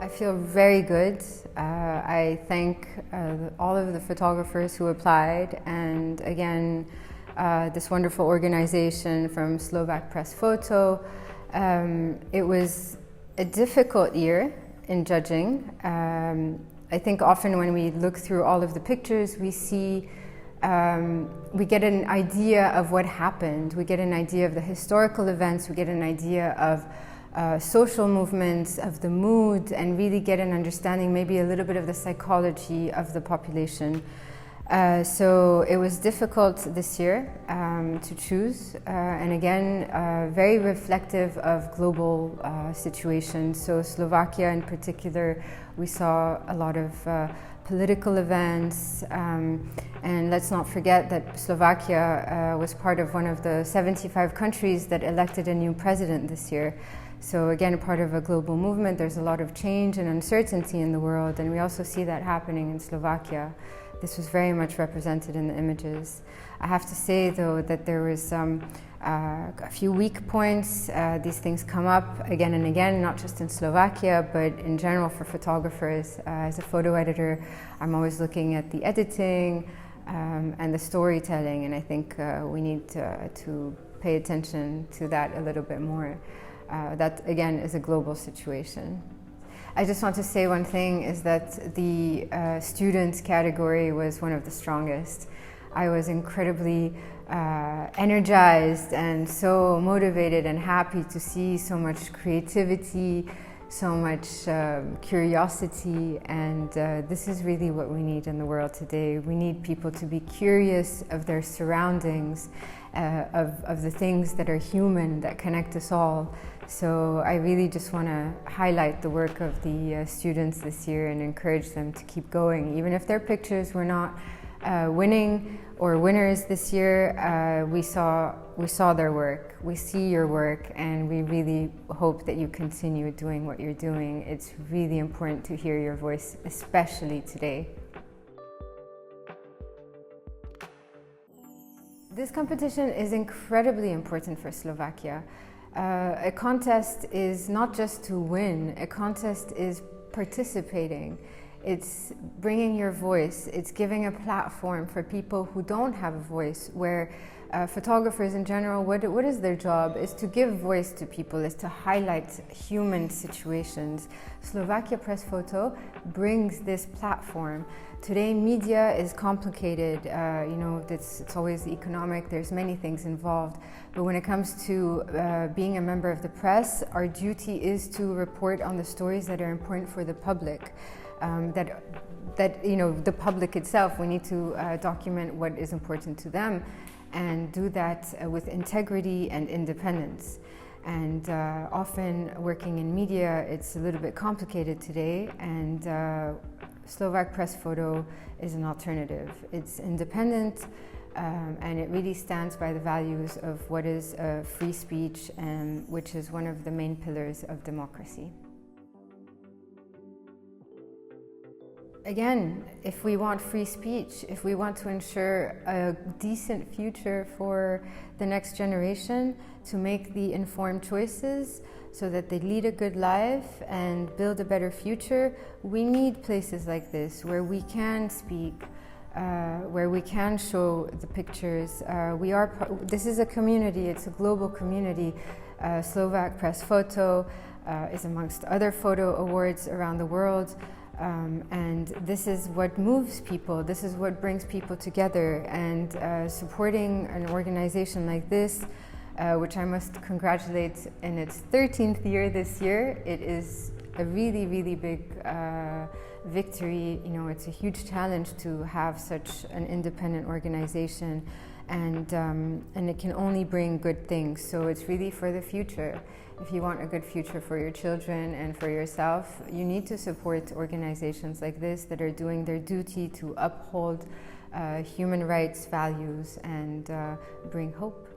I feel very good. I thank all of the photographers who applied, and again, this wonderful organization from Slovak Press Photo. It was a difficult year in judging. I think often when we look through all of the pictures, we see, we get an idea of what happened. We get an idea of the historical events. We get an idea of social movements, of the mood, and really get an understanding, maybe a little bit of the psychology of the population. So it was difficult this year to choose, and again, very reflective of global situations. So Slovakia in particular, we saw a lot of political events, and let's not forget that Slovakia was part of one of the 75 countries that elected a new president this year. So again, part of a global movement. There's a lot of change and uncertainty in the world, and we also see that happening in Slovakia. This was very much represented in the images. I have to say, though, that there was a few weak points. These things come up again and again, not just in Slovakia, but in general for photographers. As a photo editor, I'm always looking at the editing and the storytelling, and I think we need to pay attention to that a little bit more. That, again, is a global situation. I just want to say one thing, is that the students category was one of the strongest. I was incredibly energized and so motivated and happy to see so much creativity, so much curiosity, and this is really what we need in the world today. We need people to be curious of their surroundings, of the things that are human, that connect us all. So I really just want to highlight the work of the students this year and encourage them to keep going. Even if their pictures were not winning or winners this year, we saw their work, we see your work, and we really hope that you continue doing what you're doing. It's really important to hear your voice, especially today. This competition is incredibly important for Slovakia. A contest is not just to win, a contest is participating. It's bringing your voice, it's giving a platform for people who don't have a voice, where photographers in general, what is their job? Is to give voice to people, is to highlight human situations. Slovakia Press Photo brings this platform. Today, media is complicated. It's always economic. There's many things involved. But when it comes to being a member of the press, our duty is to report on the stories that are important for the public. The public itself, we need to document what is important to them, and do that with integrity and independence. And often working in media, it's a little bit complicated today, and Slovak Press Photo is an alternative. It's independent, and it really stands by the values of what is free speech, which is one of the main pillars of democracy. Again, if we want free speech, if we want to ensure a decent future for the next generation, to make the informed choices so that they lead a good life and build a better future, we need places like this where we can speak, where we can show the pictures. This is a community, it's a global community. Slovak Press Photo is amongst other photo awards around the world. And this is what moves people, this is what brings people together, and supporting an organization like this, which I must congratulate in its 13th year this year, it is a really, really big victory. It's a huge challenge to have such an independent organization, and it can only bring good things. So it's really for the future. If you want a good future for your children and for yourself, you need to support organizations like this that are doing their duty to uphold human rights values and bring hope.